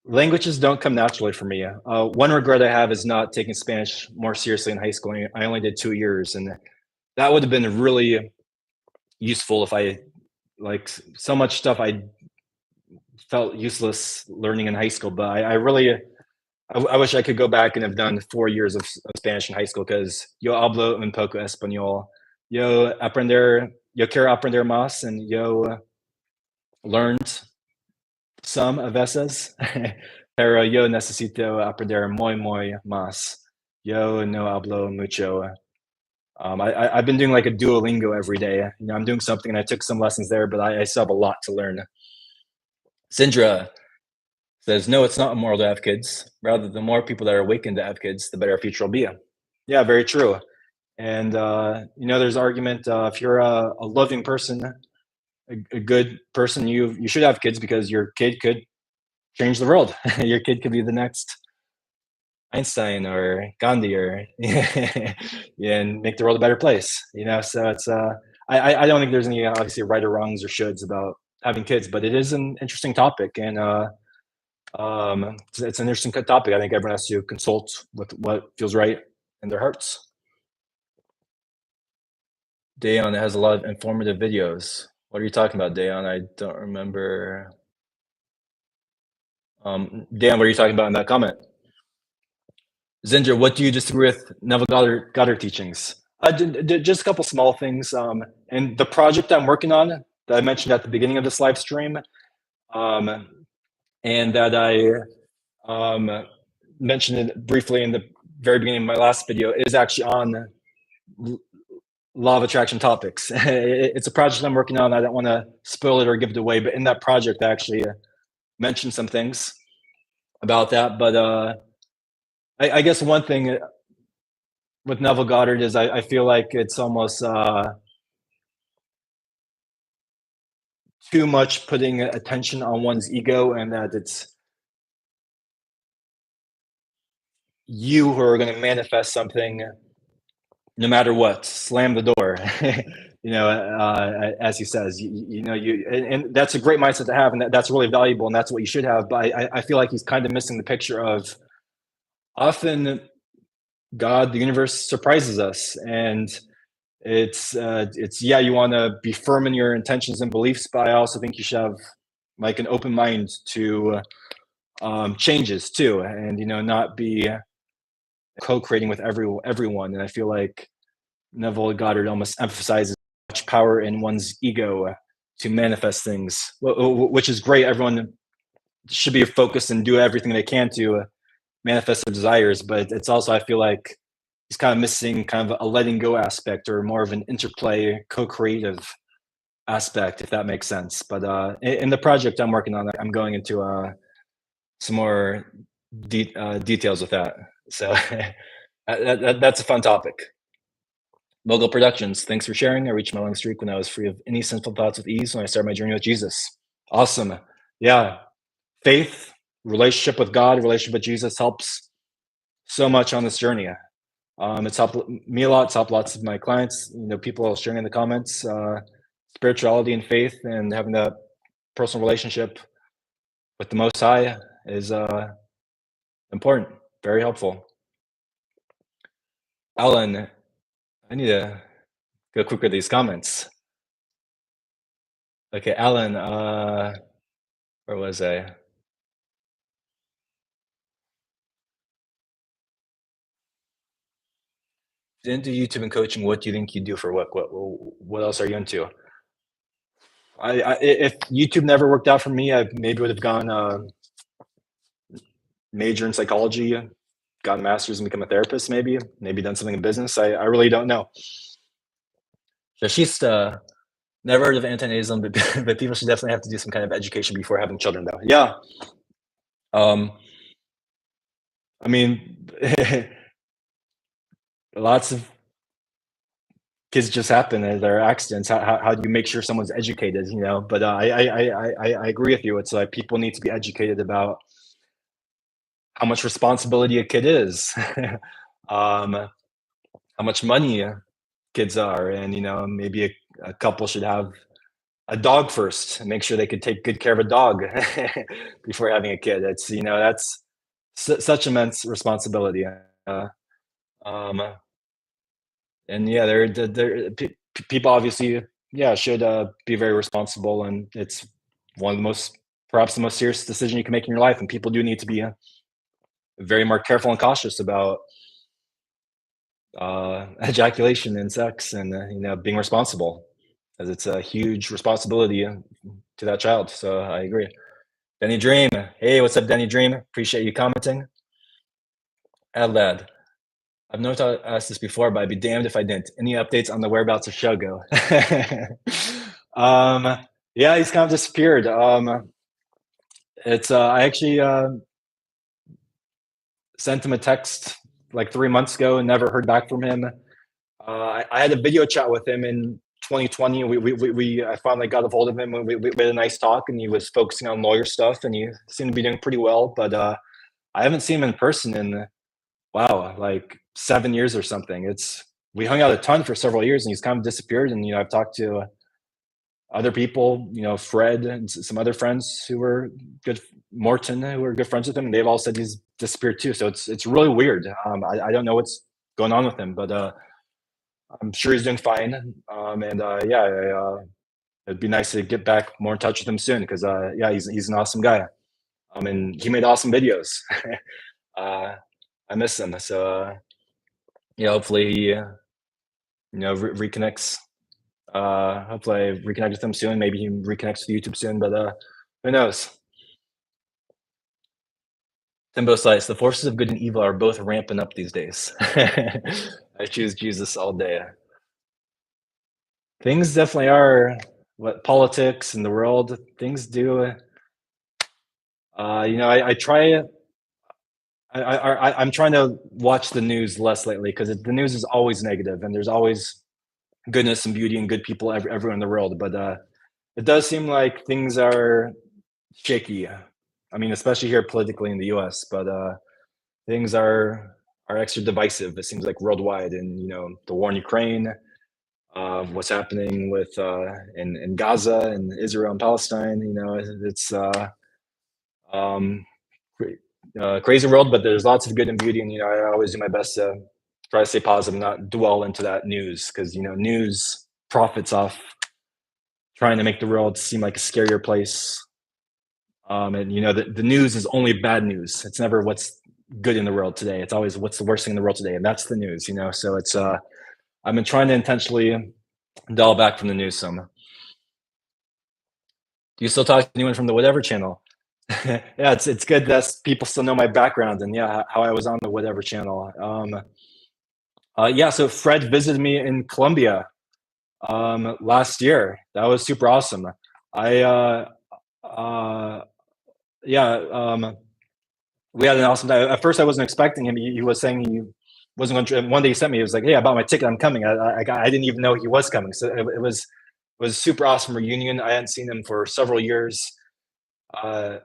S1: languages don't come naturally for me. One regret I have is not taking Spanish more seriously in high school. I only did 2 years, and that would have been really useful if I, like, so much stuff I felt useless learning in high school. But I wish I could go back and have done 4 years of Spanish in high school, because yo hablo un poco español. Yo quiero aprender más, and yo learned some a veces, pero yo necesito aprender muy más. Yo no hablo mucho. I've been doing like a Duolingo every day. I'm doing something, and I took some lessons there, but I still have a lot to learn. Sindra says, no, it's not immoral to have kids. Rather, the more people that are awakened to have kids, the better our future will be. Yeah, very true. And there's argument, if you're a loving person, a good person, you should have kids, because your kid could change the world. Your kid could be the next Einstein or Gandhi, or and make the world a better place. So it's I don't think there's any obviously right or wrongs or shoulds about having kids, but it is an interesting topic, and it's an interesting topic. I think everyone has to consult with what feels right in their hearts. Dayon has a lot of informative videos. What are you talking about, Dayon? I don't remember. Dan, what are you talking about in that comment? Zinger, what do you disagree with Neville Goddard teachings? Just a couple small things. And the project I'm working on that I mentioned at the beginning of this live stream, and that I mentioned it briefly in the very beginning of my last video, is actually on law of attraction topics. It's a project I'm working on. I don't want to spoil it or give it away, but in that project, I actually mentioned some things about that. But I guess one thing with Neville Goddard is I feel like it's almost too much putting attention on one's ego, and that it's you who are going to manifest something no matter what. Slam the door. As he says, and that's a great mindset to have, and that's really valuable, and that's what you should have. But I feel like he's kind of missing the picture of often God, the universe surprises us, and it's yeah, you want to be firm in your intentions and beliefs, but I also think you should have like an open mind to changes too, and not be co-creating with everyone. And I feel like Neville Goddard almost emphasizes much power in one's ego to manifest things, which is great. Everyone should be focused and do everything they can to manifest their desires, but it's also, I feel like he's kind of missing kind of a letting go aspect, or more of an interplay, co-creative aspect, if that makes sense. But in the project I'm working on, I'm going into some more details with that. So that's a fun topic. Mogul Productions, thanks for sharing. I reached my long streak when I was free of any sinful thoughts with ease when I started my journey with Jesus. Awesome. Yeah. Faith, relationship with God, relationship with Jesus helps so much on this journey. It's helped me a lot. It's helped lots of my clients, people sharing in the comments. Spirituality and faith and having that personal relationship with the Most High is important, very helpful. Alan, I need to go quick with these comments. Okay, Alan, where was I? Didn't do YouTube and coaching. What do you think you do for work? What else are you into? If YouTube never worked out for me, I maybe would have gone major in psychology, gotten a master's and become a therapist, maybe done something in business. I really don't know. She's never heard of antinatalism, but people should definitely have to do some kind of education before having children, though. Yeah. I mean, lots of kids just happen. There are accidents. How do you make sure someone's educated? But I agree with you. It's like people need to be educated about how much responsibility a kid is, how much money kids are, and maybe a couple should have a dog first and make sure they could take good care of a dog before having a kid. It's that's such immense responsibility. Um, and yeah, people obviously, yeah, should be very responsible, and it's one of the most, perhaps the most serious decision you can make in your life, and people do need to be very more careful and cautious about ejaculation and sex, and being responsible, as it's a huge responsibility to that child. So I agree. Denny Dream, hey, what's up, Denny Dream? Appreciate you commenting. Adlad, I've known to ask this before, but I'd be damned if I didn't. Any updates on the whereabouts of Shogo? Yeah, he's kind of disappeared. It's I actually sent him a text like 3 months ago and never heard back from him. I had a video chat with him in 2020. I finally got a hold of him, and we had a nice talk, and he was focusing on lawyer stuff, and he seemed to be doing pretty well. But I haven't seen him in person in, wow, like 7 years or something. We hung out a ton for several years, and he's kind of disappeared. And I've talked to other people, Fred and some other friends who were good, Morton, who were good friends with him, and they've all said he's disappeared too. So it's really weird. I don't know what's going on with him, but I'm sure he's doing fine. And yeah, it'd be nice to get back more in touch with him soon, because yeah, he's an awesome guy. And he made awesome videos. I miss him. So yeah, hopefully he reconnects. Hopefully I reconnect with him soon. Maybe he reconnects with YouTube soon, but who knows? Timbo Slice, the forces of good and evil are both ramping up these days. I choose Jesus all day. Things definitely are, what politics and the world, things do. I I'm trying to watch the news less lately because the news is always negative, and there's always goodness and beauty and good people everywhere in the world. But it does seem like things are shaky. I mean, especially here politically in the U.S. But things are extra divisive. It seems like worldwide, and the war in Ukraine, what's happening with in Gaza and Israel and Palestine. It's um, crazy world, but there's lots of good and beauty, and I always do my best to try to stay positive, not dwell into that news, because news profits off trying to make the world seem like a scarier place. And the news is only bad news. It's never what's good in the world today. It's always what's the worst thing in the world today, and that's the news. So it's I've been trying to intentionally dial back from the news some. Do you still talk to anyone from the whatever channel? Yeah, it's good that people still know my background and yeah, how I was on the whatever channel. Yeah, so Fred visited me in Colombia last year. That was super awesome. I uh yeah, we had an awesome day. At first I wasn't expecting him. He was saying he wasn't going to. One day he sent me, he was like, "Hey, I bought my ticket, I'm coming." I didn't even know he was coming. So it was super awesome reunion. I hadn't seen him for several years. Uh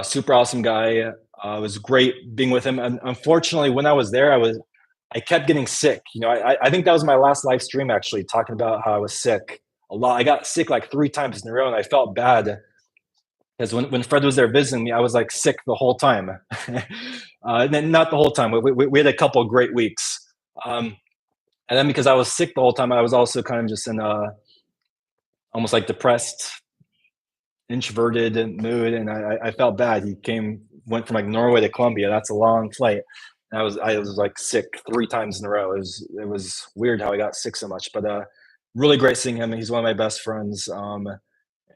S1: Super awesome guy. It was great being with him. And unfortunately, when I was there, I kept getting sick. I think that was my last live stream actually, talking about how I was sick a lot. I got sick like 3 times in a row, and I felt bad because when Fred was there visiting me, I was like sick the whole time. And then not the whole time. We had a couple of great weeks, and then because I was sick the whole time, I was also kind of just in almost like depressed, introverted mood, and I felt bad. Went from like Norway to Colombia. That's a long flight. And I was like sick 3 times in a row. It was weird how I got sick so much, but really great seeing him. He's one of my best friends.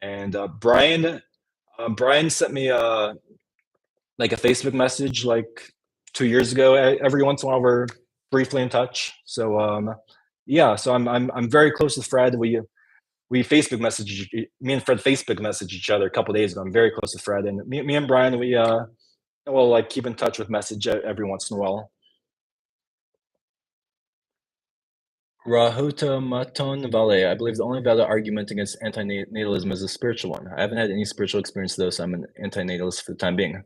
S1: And Brian sent me like a Facebook message like 2 years ago. Every once in a while we're briefly in touch. So yeah, so I'm very close with Fred. We Facebook message me and Fred Facebook messaged each other a couple days ago. I'm very close to Fred, and me and Brian, we will like keep in touch with message every once in a while. Rahuta Maton Vale. I believe the only valid argument against antinatalism is a spiritual one. I haven't had any spiritual experience though, so I'm an antinatalist for the time being.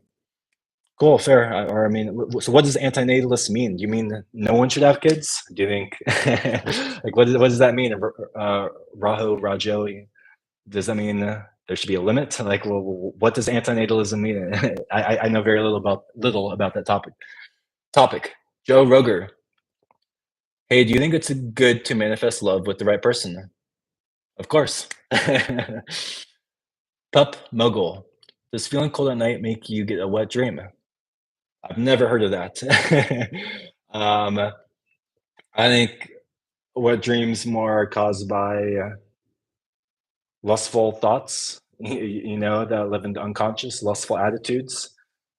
S1: Cool, fair. Or I mean, so what does antinatalist mean? Do you mean no one should have kids? Do you think like what does that mean? Rajo? Does that mean there should be a limit? Like, well, what does antinatalism mean? I know very little about that topic. Joe Roger. Hey, do you think it's good to manifest love with the right person? Of course. Pup Mogul. Does feeling cold at night make you get a wet dream? I've never heard of that. um, I think wet dreams more are caused by lustful thoughts, that live in the unconscious, lustful attitudes.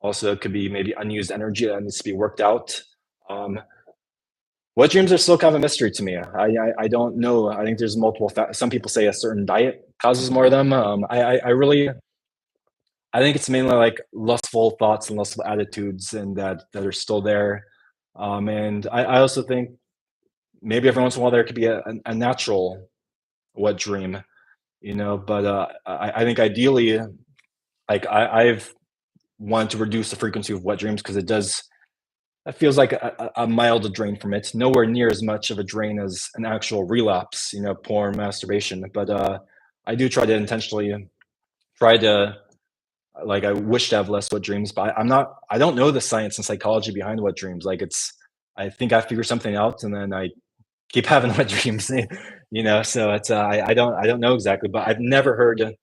S1: Also, it could be maybe unused energy that needs to be worked out. Um, what dreams are still kind of a mystery to me. I don't know. I think there's multiple. Some people say a certain diet causes more of them. I think it's mainly like lustful thoughts and lustful attitudes, and that are still there. And I also think maybe every once in a while there could be a natural wet dream, but I think ideally, like I've wanted to reduce the frequency of wet dreams because it feels like a mild drain from it, nowhere near as much of a drain as an actual relapse, porn, masturbation. But I do try to intentionally try to, like, I wish to have less wet dreams, but I don't know the science and psychology behind wet dreams. Like I think I figure something out and then I keep having wet dreams, so it's I don't know exactly, but I've never heard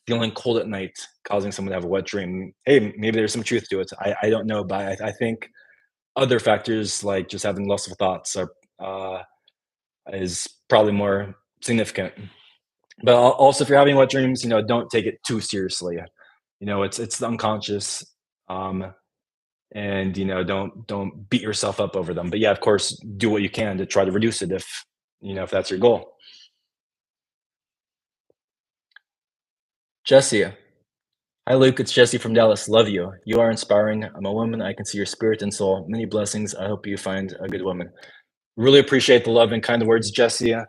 S1: feeling cold at night causing someone to have a wet dream. Hey, maybe there's some truth to it. I don't know, but I think other factors like just having lustful thoughts are is probably more significant. But also, if you're having wet dreams, don't take it too seriously. It's the unconscious, and don't beat yourself up over them. But yeah, of course, do what you can to try to reduce it if that's your goal. Jesse, Hi, Luke. It's Jesse from Dallas. Love you. You are inspiring. I'm a woman. I can see your spirit and soul. Many blessings. I hope you find a good woman. Really appreciate the love and kind words, Jesse. I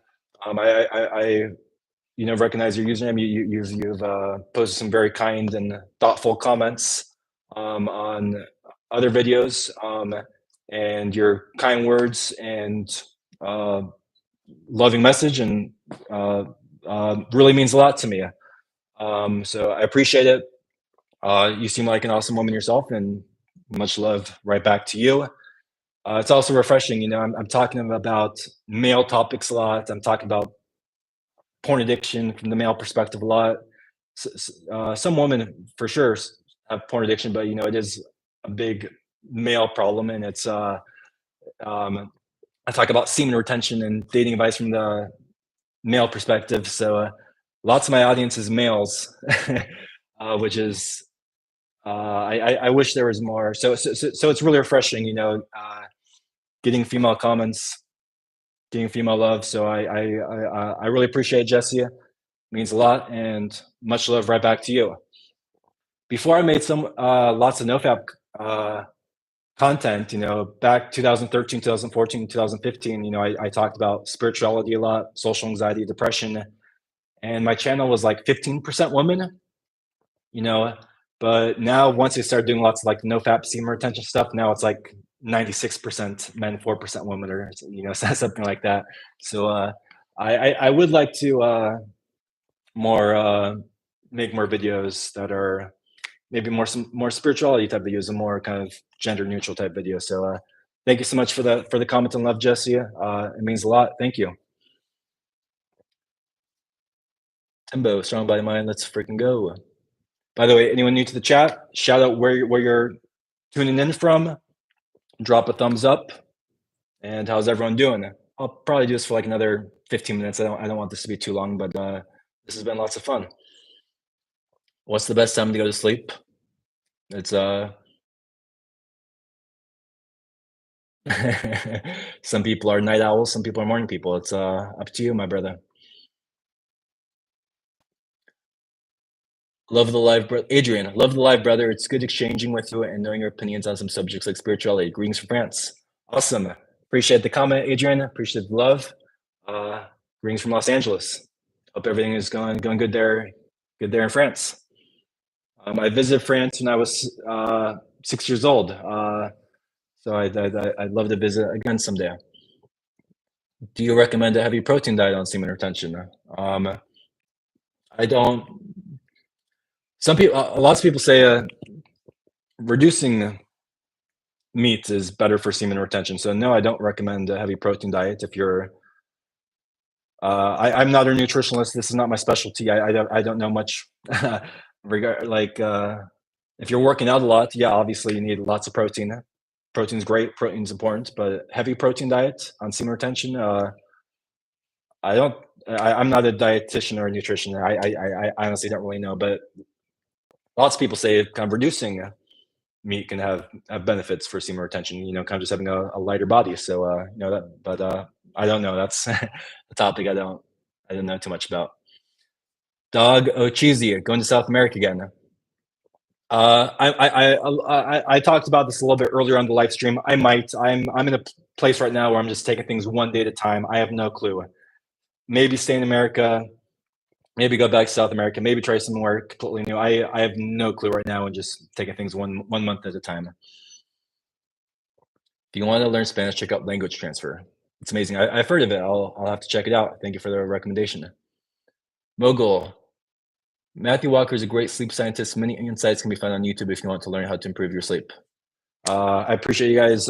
S1: recognize your username. You've posted some very kind and thoughtful comments on other videos, and your kind words and uh, loving message and really means a lot to me. So I appreciate it. You seem like an awesome woman yourself, and much love right back to you. It's also refreshing, I'm talking about male topics a lot. I'm talking about porn addiction from the male perspective a lot. Some women for sure have porn addiction, but it is a big male problem, and um, I talk about semen retention and dating advice from the male perspective. So lots of my audience is males, which is I wish there was more. So it's really refreshing, getting female comments, getting female love. So I really appreciate it, Jesse. It means a lot, and much love right back to you. Before I made some lots of nofap content, back 2013, 2014, 2015, I talked about spirituality a lot, social anxiety, depression, and my channel was like 15% women, you know. But now, once I started doing lots of like no fap semen retention stuff, now it's like 96% men, 4% women, or something like that. So I would like to more make more videos that are maybe more spirituality type videos and more kind of gender neutral type videos. So thank you so much for the comment and love, Jesse. It means a lot. Thank you. Timbo, strong body mind. Let's freaking go. By the way, anyone new to the chat, shout out where you're tuning in from. Drop a thumbs up. And how's everyone doing? I'll probably do this for like another 15 minutes. I don't want this to be too long, but this has been lots of fun. What's the best time to go to sleep? It's some people are night owls, some people are morning people. It's up to you, my brother. Love the live, Adrian. Love the live, brother. It's good exchanging with you and knowing your opinions on some subjects like spirituality. Greetings from France. Awesome. Appreciate the comment, Adrian. Appreciate the love. Greetings from Los Angeles. Hope everything is going good there. Good there in France. I visited France when I was 6 years old. So I'd love to visit again someday. Do you recommend a heavy protein diet on semen retention? I don't. Some people, lots of people say reducing meat is better for semen retention. So no, I don't recommend a heavy protein diet if you're. I'm not a nutritionist. This is not my specialty. I don't know much. If you're working out a lot, yeah, obviously you need lots of protein. Protein's great. Protein's important, but heavy protein diet on semen retention, I don't. I'm not a dietitian or a nutrition. I honestly don't really know, but lots of people say kind of reducing meat can have benefits for semen retention. Kind of just having a lighter body. So that, but I don't know. That's a topic I don't know too much about. Dog Ochizi going to South America again. I talked about this a little bit earlier on the live stream. I'm in a place right now where I'm just taking things one day at a time. I have no clue. Maybe stay in America, maybe go back to South America, maybe try somewhere completely new. I have no clue right now, and just taking things one month at a time. If you want to learn Spanish, check out Language Transfer. It's amazing. I've heard of it. I'll have to check it out. Thank you for the recommendation. Mogul. Matthew Walker is a great sleep scientist. Many insights can be found on YouTube if you want to learn how to improve your sleep. I appreciate you guys,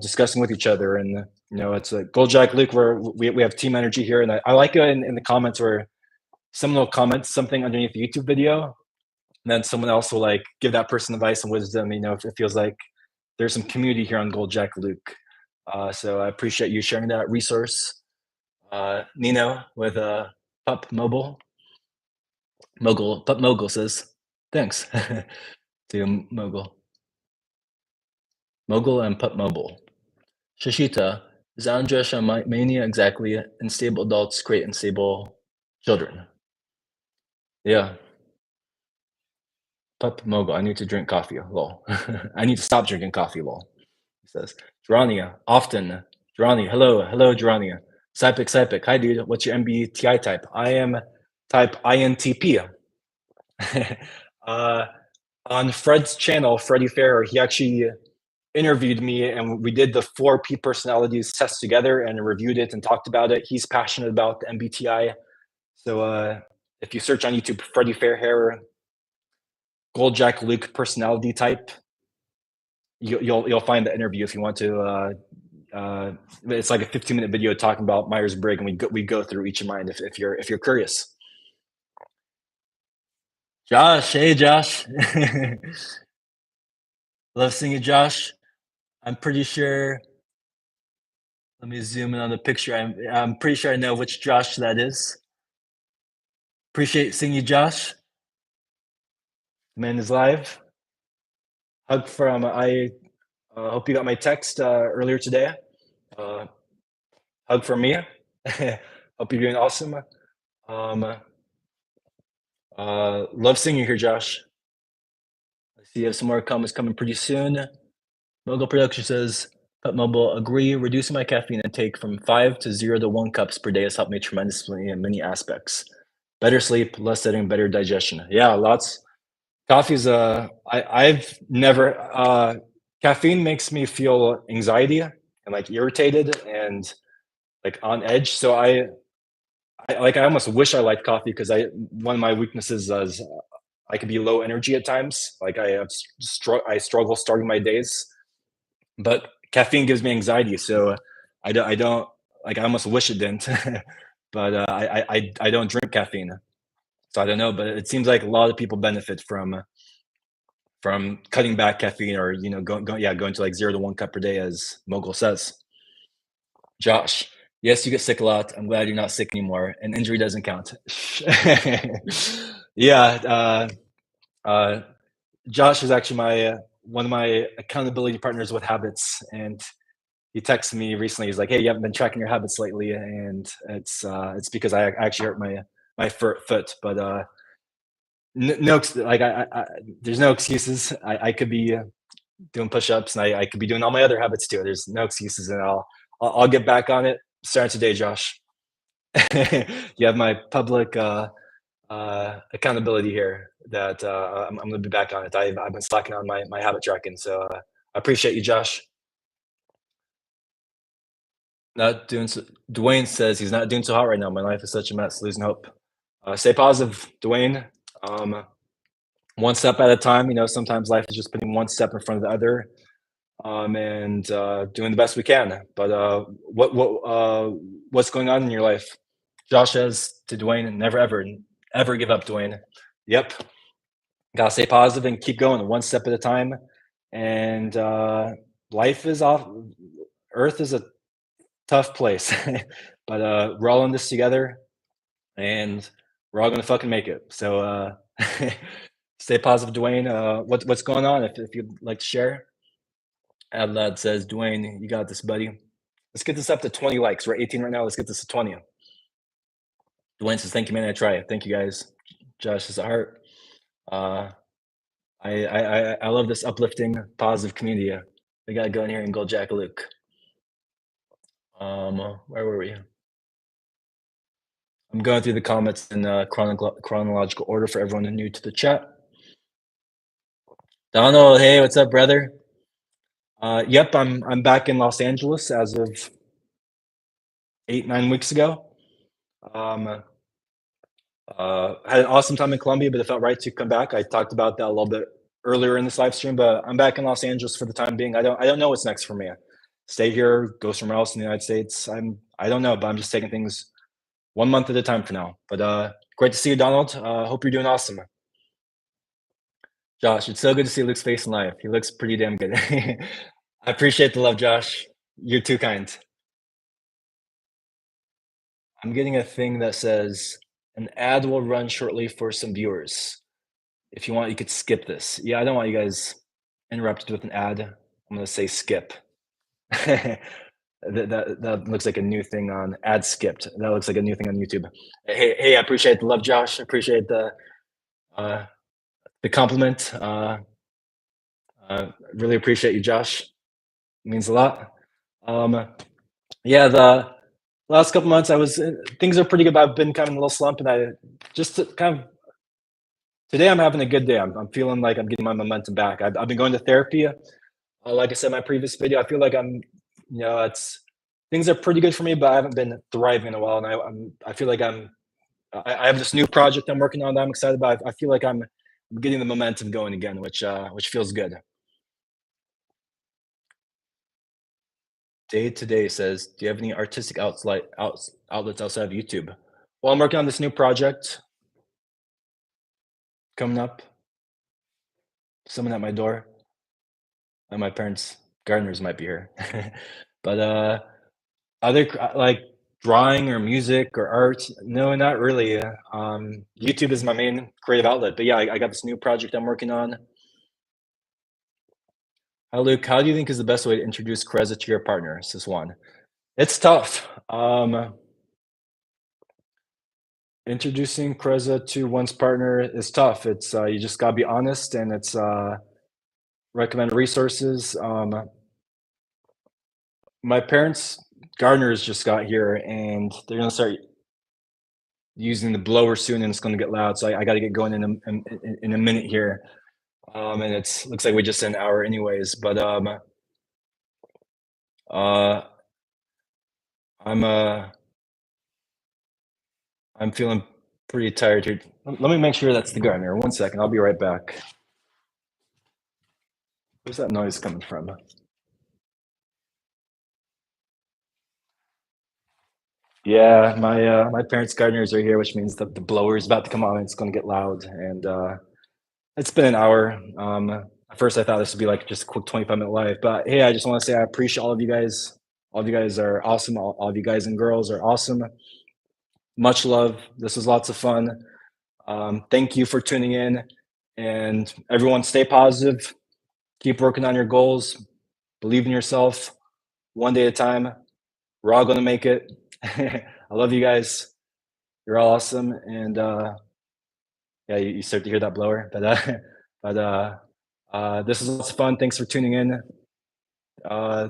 S1: discussing with each other, and it's a GoldJacketLuke where we have team energy here, and I like it in the comments where someone will comment something underneath the YouTube video, and then someone else will like give that person advice and wisdom. If it feels like there's some community here on GoldJacketLuke. So I appreciate you sharing that resource. Nino with Pup Mobile. Pup Mogul says, thanks to Mogul. Mogul and Pup Mobile. Shashita, is androgen mania exactly unstable adults create unstable children? Yeah. Pup Mogul, I need to drink coffee, lol. I need to stop drinking coffee, lol. He says, Gerania, often. Gerania, hello, Gerania. Sipik, hi dude, what's your MBTI type? I am type INTP. uh, on Fred's channel, Freddie Farrer, he actually interviewed me and we did the 4P personalities test together and reviewed it and talked about it. He's passionate about the MBTI. So if you search on YouTube, Freddie Fairhair, GoldJacketLuke personality type, you'll find the interview if you want to. It's like a 15-minute video talking about Myers-Briggs, and we go through each of mine if you're curious. Josh, hey Josh, love seeing you, Josh. I'm pretty sure. Let me zoom in on the picture. I'm pretty sure I know which Josh that is. Appreciate seeing you, Josh. The man is live. Hug from I hope you got my text earlier today. Hug from me. Hope you're doing awesome. Love seeing you here, Josh. I see you have some more comments coming pretty soon. Mogul Production says, Pet Mobile, agree, reducing my caffeine intake from 5 to 0 to 1 cups per day has helped me tremendously in many aspects. Better sleep, less sitting, better digestion. Yeah, lots. Coffee's I've never caffeine makes me feel anxiety and like irritated and like on edge. So I almost wish I liked coffee because I one of my weaknesses is I could be low energy at times. Like I struggle starting my days, but caffeine gives me anxiety. So I don't like I almost wish it didn't, but I don't drink caffeine. So I don't know, but it seems like a lot of people benefit from cutting back caffeine or going to like 0 to 1 cup per day, as Mogul says. Josh, yes, you get sick a lot. I'm glad you're not sick anymore. An injury doesn't count. Yeah, Josh is actually my one of my accountability partners with habits, and he texted me recently. He's like, "Hey, you haven't been tracking your habits lately," and it's because I actually hurt my foot, but no, like there's no excuses. I could be doing push-ups, and I could be doing all my other habits too. There's no excuses, and I'll get back on it starting today, Josh. You have my public accountability here that I'm going to be back on it. I've been slacking on my habit tracking, so I appreciate you, Josh. Not doing so. Dwayne says he's not doing so hot right now. My life is such a mess. Losing hope. Stay positive, Dwayne. One step at a time. Sometimes life is just putting one step in front of the other, and doing the best we can. But what's going on in your life? Josh says to Dwayne, never ever give up, Dwayne. Yep, gotta stay positive and keep going one step at a time. And life is off. Earth is a tough place, but we're all in this together, and we're all gonna fucking make it. So stay positive, Dwayne. What's going on? If you'd like to share. Adlad says, Dwayne, you got this, buddy. Let's get this up to 20 likes. We're 18 right now. Let's get this to 20. Dwayne says, thank you, man. I try. Thank you, guys. Josh says, heart. I love this uplifting, positive community. We got to go in here and GoldJacketLuke. Where were we? I'm going through the comments in chronological order for everyone new to the chat. Donald, hey, what's up, brother? Yep, I'm back in Los Angeles as of 8-9 weeks ago. Had an awesome time in Colombia, but it felt right to come back. I talked about that a little bit earlier in this live stream, but I'm back in Los Angeles for the time being. I don't know what's next for me. Stay here, go somewhere else in the United States. I don't know, but I'm just taking things 1 month at a time for now. But great to see you, Donald. Hope you're doing awesome. Josh, it's so good to see Luke's face in live. He looks pretty damn good. I appreciate the love, Josh. You're too kind. I'm getting a thing that says an ad will run shortly for some viewers. If you want, you could skip this. Yeah, I don't want you guys interrupted with an ad. I'm gonna say skip. that looks like a new thing on ad skipped. That looks like a new thing on YouTube. Hey, I appreciate the love, Josh. I appreciate the the compliment. Really appreciate you, Josh. It means a lot. Um, yeah, the last couple months I was things are pretty good. But I've been kind of in a little slump, and I just kind of today I'm having a good day. I'm feeling like I'm getting my momentum back. I've been going to therapy. Like I said in my previous video, I feel like it's things are pretty good for me, but I haven't been thriving in a while, and I feel like I have this new project I'm working on that I'm excited about. I feel like I'm getting the momentum going again, which feels good. Day to day says, "Do you have any artistic outlets outside of YouTube?" Well, I'm working on this new project coming up. Someone at my door, and my parents' gardeners might be here. But like drawing or music or art, no, not really. YouTube is my main creative outlet. But yeah, I got this new project I'm working on. Hi, Luke. How do you think is the best way to introduce Kreza to your partner? This is one. It's tough. Introducing Kreza to one's partner is tough. It's you just gotta be honest, and it's recommend resources. My parents' gardeners just got here, and they're gonna start using the blower soon, and it's gonna get loud. So I got to get going in a minute here. And it's looks like we just an hour anyways. But uh, I'm uh, I'm feeling pretty tired here. Let me make sure that's the gardener. One second, I'll be right back. Where's that noise coming from? Yeah, my parents' gardeners are here, which means that the blower is about to come on. And it's going to get loud, and it's been an hour. At first, I thought this would be like just a quick 25-minute live, but hey, I just want to say I appreciate all of you guys. All of you guys are awesome. All of you guys and girls are awesome. Much love. This was lots of fun. Thank you for tuning in, and everyone, stay positive. Keep working on your goals. Believe in yourself. One day at a time. We're all going to make it. I love you guys. You're all awesome, and yeah, you start to hear that blower, but this is lots of fun. Thanks for tuning in. Uh,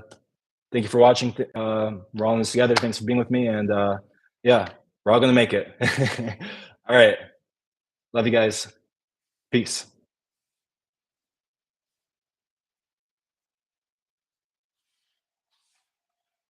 S1: thank you for watching. We're all in this together. Thanks for being with me, and yeah, we're all gonna make it. All right, love you guys. Peace.